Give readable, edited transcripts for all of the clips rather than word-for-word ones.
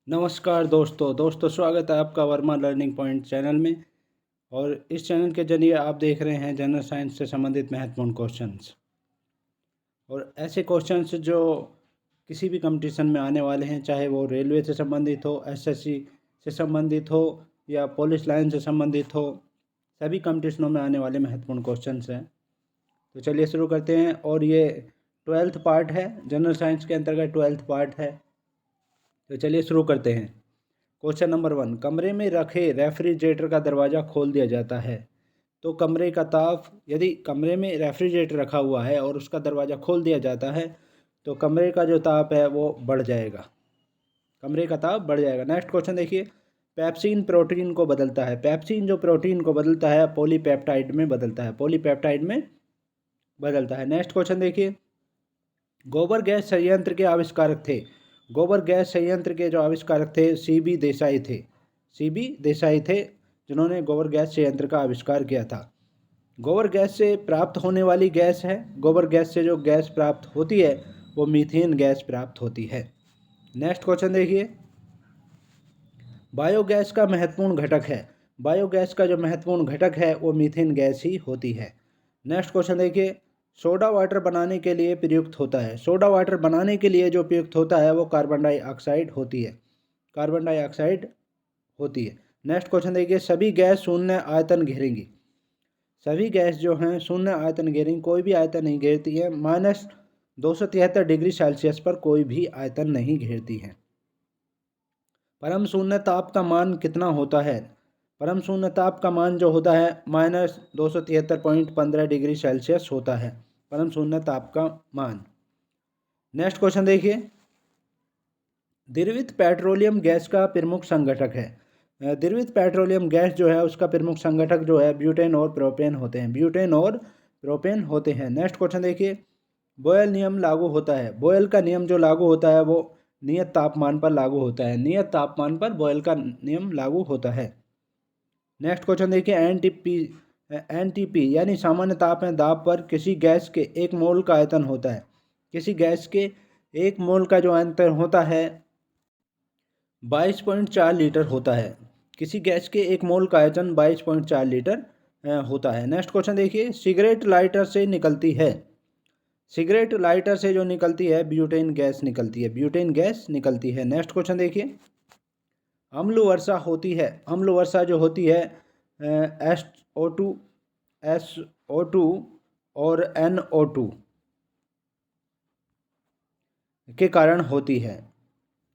नमस्कार दोस्तों स्वागत है आपका वर्मा लर्निंग पॉइंट चैनल में। और इस चैनल के जरिए आप देख रहे हैं जनरल साइंस से संबंधित महत्वपूर्ण क्वेश्चंस और ऐसे क्वेश्चंस जो किसी भी कंपटीशन में आने वाले हैं, चाहे वो रेलवे से संबंधित हो, एसएससी से संबंधित हो या पुलिस लाइन से संबंधित हो। सभी कंपटीशनों में आने वाले महत्वपूर्ण क्वेश्चंस हैं। तो चलिए शुरू करते हैं। और ये 12th पार्ट है, जनरल साइंस के अंतर्गत 12th पार्ट है। तो चलिए शुरू करते हैं। क्वेश्चन नंबर 1, कमरे में रखे रेफ्रिजरेटर का दरवाज़ा खोल दिया जाता है तो कमरे का ताप, यदि कमरे में रेफ्रिजरेटर रखा हुआ है और उसका दरवाज़ा खोल दिया जाता है तो कमरे का जो ताप है वो बढ़ जाएगा, कमरे का ताप बढ़ जाएगा। नेक्स्ट क्वेश्चन देखिए, पेप्सिन प्रोटीन को बदलता है। पेप्सिन जो प्रोटीन को बदलता है पॉलीपेप्टाइड में बदलता है, पॉलीपेप्टाइड में बदलता है। नेक्स्ट क्वेश्चन देखिए, गोबर गैस संयंत्र के आविष्कारक थे। गोबर गैस संयंत्र के जो आविष्कारक थे सीबी देसाई थे। सीबी देसाई थे जिन्होंने गोबर गैस संयंत्र का आविष्कार किया था। गोबर गैस से प्राप्त होने वाली गैस है, गोबर गैस से जो गैस प्राप्त होती है वो मीथेन गैस प्राप्त होती है। नेक्स्ट क्वेश्चन देखिए, बायोगैस का महत्वपूर्ण घटक है। बायोगैस का जो महत्वपूर्ण घटक है वो मीथेन गैस ही होती है। नेक्स्ट क्वेश्चन देखिए, सोडा वाटर बनाने के लिए प्रयुक्त होता है। सोडा वाटर बनाने के लिए जो प्रयुक्त होता है वो कार्बन डाइऑक्साइड होती है, कार्बन डाइऑक्साइड होती है। नेक्स्ट क्वेश्चन देखिए, सभी गैस शून्य आयतन घेरेंगी। सभी गैस जो हैं शून्य आयतन घेरेंगी, कोई भी आयतन नहीं घेरती है। -273 डिग्री सेल्सियस पर कोई भी आयतन नहीं घेरती है। परम शून्य ताप का मान कितना होता है? परम शून्य ताप का मान जो होता है -273.15 डिग्री सेल्सियस होता है, परम शून्य ताप का मान। नेक्स्ट क्वेश्चन देखिए, द्रवित पेट्रोलियम गैस का प्रमुख संगठक है। द्रवित पेट्रोलियम गैस जो है उसका प्रमुख संगठक जो है ब्यूटेन और प्रोपेन होते हैं, ब्यूटेन और प्रोपेन होते हैं। नेक्स्ट क्वेश्चन देखिए, बॉयल नियम लागू होता है। बॉयल का नियम जो लागू होता है वो नियत तापमान पर लागू होता है, नियत तापमान पर बॉयल का नियम लागू होता है। नेक्स्ट क्वेश्चन देखिए, एनटीपी यानी सामान्य ताप में दाब पर किसी गैस के 1 मोल का आयतन होता है। किसी गैस के 1 मोल का जो आयतन होता है 22.4 लीटर होता है। किसी गैस के 1 मोल का आयतन 22.4 लीटर होता है। नेक्स्ट क्वेश्चन देखिए, सिगरेट लाइटर से निकलती है। सिगरेट लाइटर से जो निकलती है ब्यूटेन गैस निकलती है, ब्यूटेन गैस निकलती है। नेक्स्ट क्वेश्चन देखिए, अम्ल वर्षा होती है। अम्ल वर्षा जो होती है SO2 और NO2 के कारण होती है,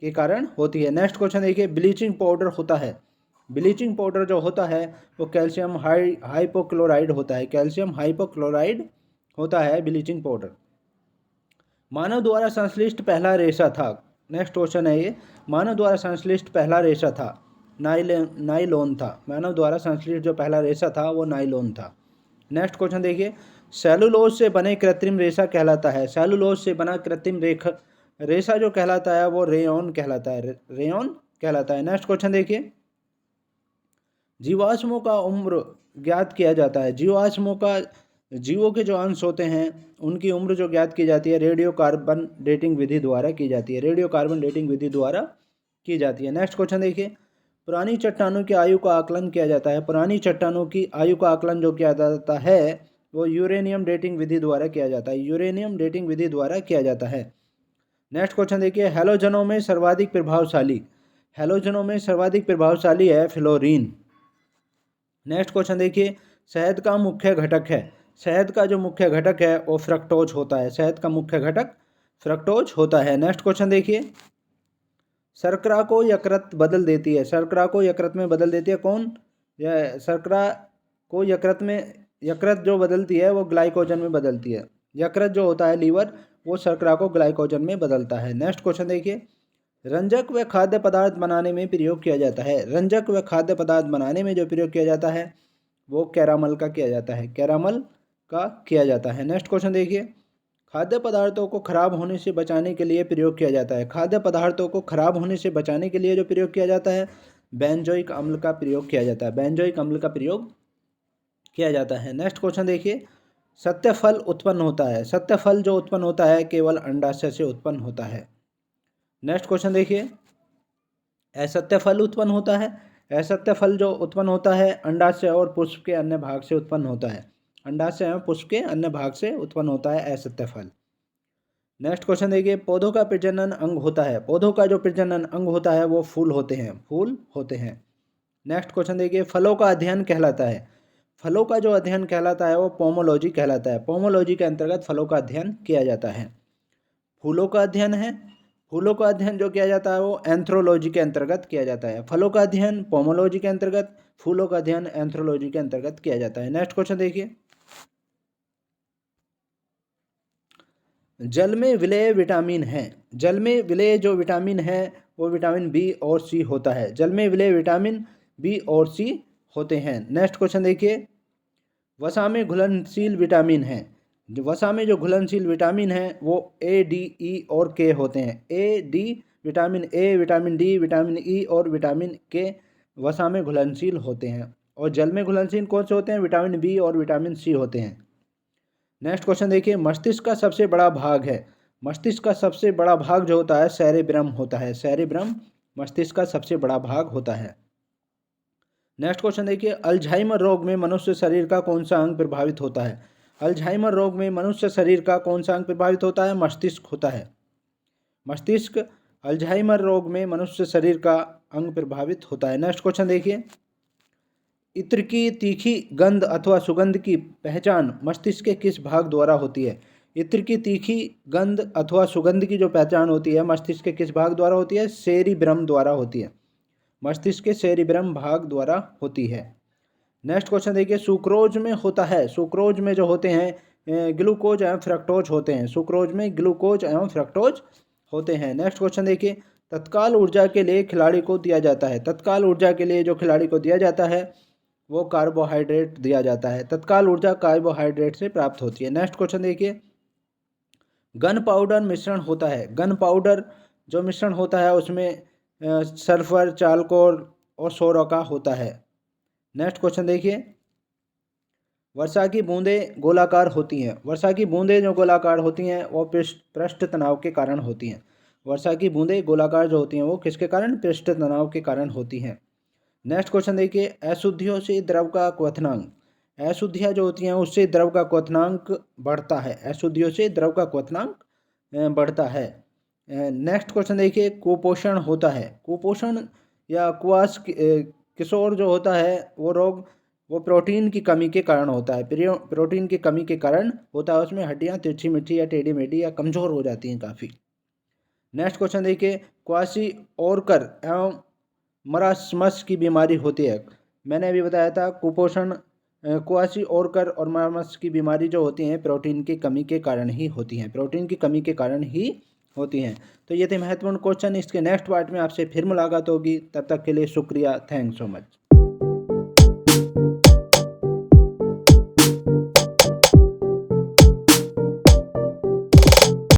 के कारण होती है। नेक्स्ट क्वेश्चन देखिए, ब्लीचिंग पाउडर होता है। ब्लीचिंग पाउडर जो होता है वो कैल्शियम हाइपोक्लोराइड होता है, कैल्शियम हाइपोक्लोराइड होता है ब्लीचिंग पाउडर। मानव द्वारा संश्लिष्ट पहला रेशा था। नेक्स्ट क्वेश्चन है ये, मानव द्वारा संश्लिष्ट पहला रेशा था नाइलॉन था। मानव द्वारा संश्लिष्ट जो पहला रेशा था वो नाइलॉन था। नेक्स्ट क्वेश्चन देखिए, सेलुलोज से बने कृत्रिम रेशा कहलाता है। सेलुलोज से बना कृत्रिम रेशा जो कहलाता है वो रेयॉन कहलाता है, रेयॉन कहलाता है। नेक्स्ट क्वेश्चन देखिए, जीवाश्मों का उम्र ज्ञात किया जाता है। जीवाश्मों का, जीवों के जो अंश होते हैं उनकी उम्र जो ज्ञात की जाती है रेडियो कार्बन डेटिंग विधि द्वारा की जाती है, रेडियो कार्बन डेटिंग विधि द्वारा की जाती है। नेक्स्ट क्वेश्चन देखिए, पुरानी चट्टानों की आयु का आकलन किया जाता है। पुरानी चट्टानों की आयु का आकलन जो किया जाता है वो यूरेनियम डेटिंग विधि द्वारा किया जाता है, यूरेनियम डेटिंग विधि द्वारा किया जाता है। नेक्स्ट क्वेश्चन देखिए, हैलोजनों में सर्वाधिक प्रभावशाली, हैलोजनों में सर्वाधिक प्रभावशाली है फ्लोरीन। नेक्स्ट क्वेश्चन देखिए, शहद का मुख्य घटक है। शहद का जो मुख्य घटक है वो फ्रक्टोज होता है, शहद का मुख्य घटक फ्रक्टोज होता है। नेक्स्ट क्वेश्चन देखिए, शर्करा को यकृत बदल देती है। शर्करा को यकृत में बदल देती है कौन? यह शर्करा को यकृत में, यकृत जो बदलती है वो ग्लाइकोजन में बदलती है। यकृत जो होता है लीवर वो शर्करा को ग्लाइकोजन में बदलता है। नेक्स्ट क्वेश्चन देखिए, रंजक व खाद्य पदार्थ बनाने में प्रयोग किया जाता है। रंजक व खाद्य पदार्थ बनाने में जो प्रयोग किया जाता है वो कैरामल का किया जाता है, कैरामल का किया जाता है। नेक्स्ट क्वेश्चन देखिए, खाद्य पदार्थों को खराब होने से बचाने के लिए प्रयोग किया जाता है। खाद्य पदार्थों को खराब होने से बचाने के लिए जो प्रयोग किया जाता है बेंजोइक अम्ल का प्रयोग किया जाता है, बेंजोइक अम्ल का प्रयोग किया जाता है। नेक्स्ट क्वेश्चन देखिए, सत्य फल उत्पन्न होता है। सत्य फल जो उत्पन्न होता है केवल अंडाशय से उत्पन्न होता है। नेक्स्ट क्वेश्चन देखिए, असत्य फल उत्पन्न होता है। असत्य फल जो उत्पन्न होता है अंडाशय और पुष्प के अन्य भाग से उत्पन्न होता है। अंडाशय एवं पुष्प के अन्य भाग से उत्पन्न होता है असत्य फल। नेक्स्ट क्वेश्चन देखिए, पौधों का प्रजनन अंग होता है। पौधों का जो प्रजनन अंग होता है वो फूल होते हैं, फूल होते हैं। नेक्स्ट क्वेश्चन देखिए, फलों का अध्ययन कहलाता है। फलों का जो अध्ययन कहलाता है वो पोमोलॉजी कहलाता है। पोमोलॉजी के अंतर्गत फलों का अध्ययन किया जाता है। फूलों का अध्ययन है, फूलों का अध्ययन जो किया जाता है वो एंथ्रोलॉजी के अंतर्गत किया जाता है। फलों का अध्ययन पोमोलॉजी के अंतर्गत, फूलों का अध्ययन एंथ्रोलॉजी के अंतर्गत किया जाता है। नेक्स्ट क्वेश्चन देखिए, जल में विलेय विटामिन है। जल में विलेय जो विटामिन है वो विटामिन बी और सी होता है। जल में विलेय विटामिन बी और सी होते हैं। नेक्स्ट क्वेश्चन देखिए, वसा में घुलनशील विटामिन है। जो वसा में जो घुलनशील विटामिन है वो ए, डी, ई और के होते हैं। A, D, vitamin A, vitamin D, vitamin E और विटामिन के वसा में घुलनशील होते हैं। और जल में घुलनशील कौन से होते हैं? विटामिन बी और विटामिन सी होते हैं। नेक्स्ट क्वेश्चन देखिए, मस्तिष्क का सबसे बड़ा भाग है। मस्तिष्क का सबसे बड़ा भाग जो होता है सेरेब्रम होता है। सेरेब्रम मस्तिष्क का सबसे बड़ा भाग होता है। नेक्स्ट क्वेश्चन देखिए, अल्जाइमर रोग में मनुष्य शरीर का कौन सा अंग प्रभावित होता है? अल्जाइमर रोग में मनुष्य शरीर का कौन सा अंग प्रभावित होता है? मस्तिष्क होता है। मस्तिष्क अल्जाइमर रोग में मनुष्य शरीर का अंग प्रभावित होता है। नेक्स्ट क्वेश्चन देखिए, इत्र की तीखी गंध अथवा सुगंध की पहचान मस्तिष्क के किस भाग द्वारा होती है? इत्र की तीखी गंध अथवा सुगंध की जो पहचान होती है मस्तिष्क के किस भाग द्वारा होती है? सेरिब्रम द्वारा होती है। मस्तिष्क के सेरिब्रम भाग द्वारा होती है। नेक्स्ट क्वेश्चन देखिए, सुक्रोज में होता है। सुक्रोज में जो होते हैं ग्लूकोज एवं फ्रक्टोज होते हैं। सुक्रोज में ग्लूकोज एवं फ्रक्टोज होते हैं। नेक्स्ट क्वेश्चन देखिए, तत्काल ऊर्जा के लिए खिलाड़ी को दिया जाता है। तत्काल ऊर्जा के लिए जो खिलाड़ी को दिया जाता है वो कार्बोहाइड्रेट दिया जाता है। तत्काल ऊर्जा कार्बोहाइड्रेट से प्राप्त होती है। नेक्स्ट क्वेश्चन देखिए, गन पाउडर मिश्रण होता है। गन पाउडर जो मिश्रण होता है उसमें सल्फर, चारकोल और सोरा होता है। नेक्स्ट क्वेश्चन देखिए, वर्षा की बूंदें गोलाकार होती हैं। वर्षा की बूंदें जो गोलाकार होती हैं वो पृष्ठ तनाव के कारण होती हैं। वर्षा की बूंदें गोलाकार जो होती हैं वो किसके कारण? पृष्ठ तनाव के कारण होती हैं। नेक्स्ट क्वेश्चन देखिए, अशुद्धियों से द्रव का क्वथनांक। अशुद्धियाँ जो होती हैं उससे द्रव का क्वथनांक बढ़ता है। अशुद्धियों से द्रव का क्वथनांक बढ़ता है। नेक्स्ट क्वेश्चन देखिए, कुपोषण होता है। कुपोषण या कुआस किशोर जो होता है वो रोग वो प्रोटीन की कमी के कारण होता है। प्रोटीन की कमी के कारण होता है। उसमें हड्डियाँ तिरछी मिट्टी या टेढ़ी मेढ़ी या कमज़ोर हो जाती हैं काफ़ी। नेक्स्ट क्वेश्चन देखिए, क्वासी ओरकर एवं मरासमस की बीमारी होती है। मैंने अभी बताया था कुपोषण, क्वासी ओरकर और मरासमस की बीमारी जो होती हैं प्रोटीन की कमी के कारण ही होती हैं। प्रोटीन की कमी के कारण ही होती हैं। तो ये थे महत्वपूर्ण क्वेश्चन। इसके नेक्स्ट पार्ट में आपसे फिर मुलाकात होगी। तब तक के लिए शुक्रिया। Thanks so much.